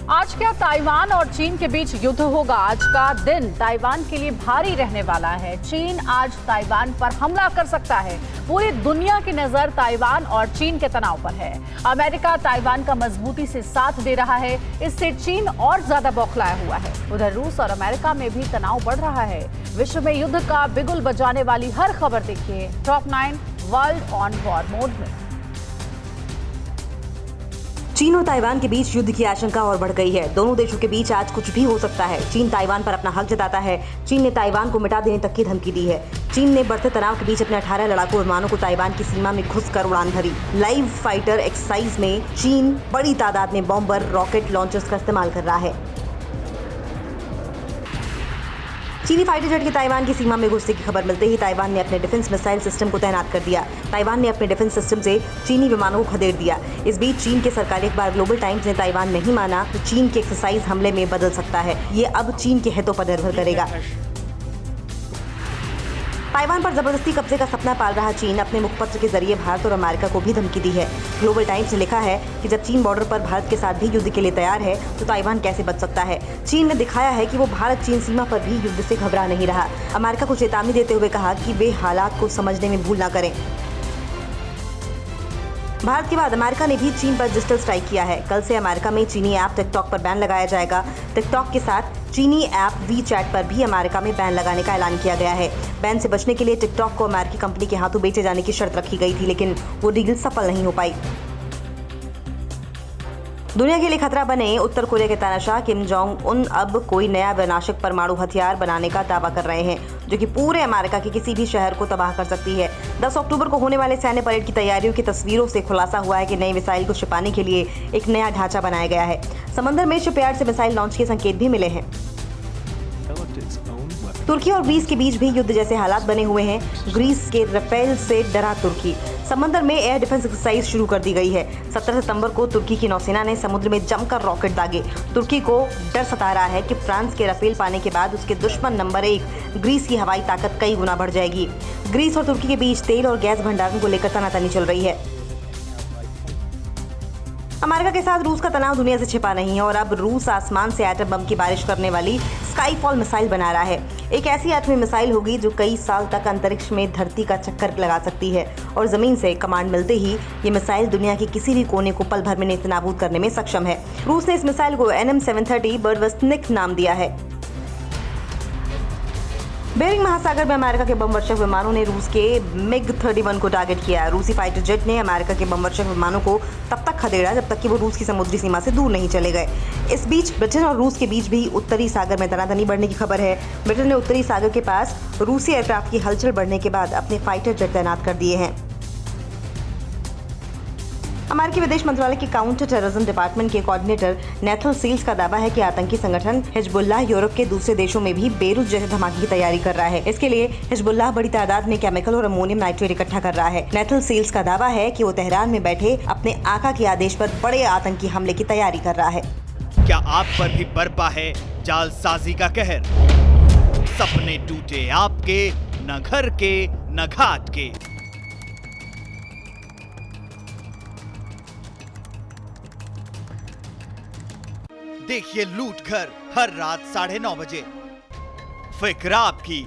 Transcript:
आज क्या ताइवान और चीन के बीच युद्ध होगा? आज का दिन ताइवान के लिए भारी रहने वाला है। चीन आज ताइवान पर हमला कर सकता है। पूरी दुनिया की नजर ताइवान और चीन के तनाव पर है। अमेरिका ताइवान का मजबूती से साथ दे रहा है, इससे चीन और ज्यादा बौखलाया हुआ है। उधर रूस और अमेरिका में भी तनाव बढ़ रहा है। विश्व में युद्ध का बिगुल बजाने वाली हर खबर देखिए top 9 world on war mode में। चीन और ताइवान के बीच युद्ध की आशंका और बढ़ गई है। दोनों देशों के बीच आज कुछ भी हो सकता है। चीन ताइवान पर अपना हक जताता है। चीन ने ताइवान को मिटा देने तक की धमकी दी है। चीन ने बढ़ते तनाव के बीच अपने 18 लड़ाकू विमानों को ताइवान की सीमा में घुसकर उड़ान भरी। लाइव फाइटर एक्सरसाइज में चीन बड़ी तादाद में बॉम्बर, रॉकेट लॉन्चर्स का इस्तेमाल कर रहा है। चीनी फाइटर जेट के ताइवान की सीमा में घुसने की खबर मिलते ही ताइवान ने अपने डिफेंस मिसाइल सिस्टम को तैनात कर दिया। ताइवान ने अपने डिफेंस सिस्टम से चीनी विमानों को खदेड़ दिया। इस बीच चीन के सरकारी अखबार ग्लोबल टाइम्स ने ताइवान नहीं माना तो चीन के एक्सरसाइज हमले में बदल सकता है। ये अब चीन के हितों पर निर्भर करेगा। ताइवान पर जबरदस्ती कब्जे का सपना पाल रहा चीन अपने मुखपत्र के जरिए भारत और अमेरिका को भी धमकी दी है। ग्लोबल टाइम्स ने लिखा है कि जब चीन बॉर्डर पर भारत के साथ भी युद्ध के लिए तैयार है तो ताइवान कैसे बच सकता है। चीन ने दिखाया है कि वो भारत चीन सीमा पर भी युद्ध से घबरा नहीं रहा। अमेरिका को चेतावनी देते हुए कहा कि वे हालात को समझने में भूल न करें। भारत के बाद अमेरिका ने भी चीन पर डिजिटल स्ट्राइक किया है। कल से अमेरिका में चीनी ऐप टिकटॉक पर बैन लगाया जाएगा। टिकटॉक के साथ चीनी ऐप वीचैट पर भी अमेरिका में बैन लगाने का ऐलान किया गया है। बैन से बचने के लिए टिकटॉक को अमेरिकी कंपनी के हाथों बेचे जाने की शर्त रखी गई थी, लेकिन वो डील सफल नहीं हो पाई। दुनिया के लिए खतरा बने उत्तर कोरिया के तानाशाह किम जोंग उन अब कोई नया विनाशक परमाणु हथियार बनाने का दावा कर रहे हैं, जो कि पूरे अमेरिका के किसी भी शहर को तबाह कर सकती है। 10 अक्टूबर को होने वाले सैन्य परेड की तैयारियों की तस्वीरों से खुलासा हुआ है कि नई मिसाइल को छिपाने के लिए एक नया ढांचा बनाया गया है। समंदर में शिपयार्ड से मिसाइल लॉन्च के संकेत भी मिले हैं। तुर्की और ग्रीस के बीच भी युद्ध जैसे हालात बने हुए हैं। ग्रीस के राफेल से डरा तुर्की। समंदर में एयर डिफेंस एक्सरसाइज शुरू कर दी गई है। 17 सितंबर को तुर्की की नौसेना ने समुद्र में जमकर रॉकेट दागे। तुर्की को डर सता रहा है कि फ्रांस के राफेल पाने के बाद उसके दुश्मन नंबर 1 ग्रीस की हवाई ताकत कई गुना बढ़ जाएगी। ग्रीस और तुर्की के बीच तेल और गैस भंडारण को लेकर तनातनी चल रही है। अमेरिका के साथ रूस का तनाव दुनिया से छिपा नहीं है और अब रूस आसमान से एटम बम की बारिश करने वाली स्काईफॉल मिसाइल बना रहा है। एक ऐसी एटमी मिसाइल होगी जो कई साल तक अंतरिक्ष में धरती का चक्कर लगा सकती है और जमीन से कमांड मिलते ही ये मिसाइल दुनिया के किसी भी कोने को पल भर में नेस्तनाबूद करने में सक्षम है। रूस ने इस मिसाइल को NM-730 बर्डवस्निक नाम दिया है। बेरिंग महासागर में अमेरिका के बम वर्षक विमानों ने रूस के MiG-31 को टारगेट किया। रूसी फाइटर जेट ने अमेरिका के बम वर्षक विमानों को तब तक खदेड़ा जब तक कि वो रूस की समुद्री सीमा से दूर नहीं चले गए। इस बीच ब्रिटेन और रूस के बीच भी उत्तरी सागर में तनातनी बढ़ने की खबर है। ब्रिटेन ने उत्तरी सागर के पास रूसी एयरक्राफ्ट की हलचल बढ़ने के बाद अपने फाइटर जेट तैनात कर दिए हैं। अमेरिकी विदेश मंत्रालय के काउंटर टेररिज्म डिपार्टमेंट के कोऑर्डिनेटर नेथल सील्स का दावा है कि आतंकी संगठन हिजबुल्लाह यूरोप के दूसरे देशों में भी बेरूत जैसे धमाके की तैयारी कर रहा है। इसके लिए हिजबुल्लाह बड़ी तादाद में केमिकल और अमोनियम नाइट्रेट इकट्ठा कर रहा है। नेथल सील्स का दावा है कि वो तेहरान में बैठे अपने आका के आदेश पर बड़े आतंकी हमले की तैयारी कर रहा है। क्या आप पर भी बरपा है जालसाजी का कहर? सपने टूटे आपके, न घर के न घाट के। देखिए लूट घर हर रात 9:30 बजे। फिक्र आपकी,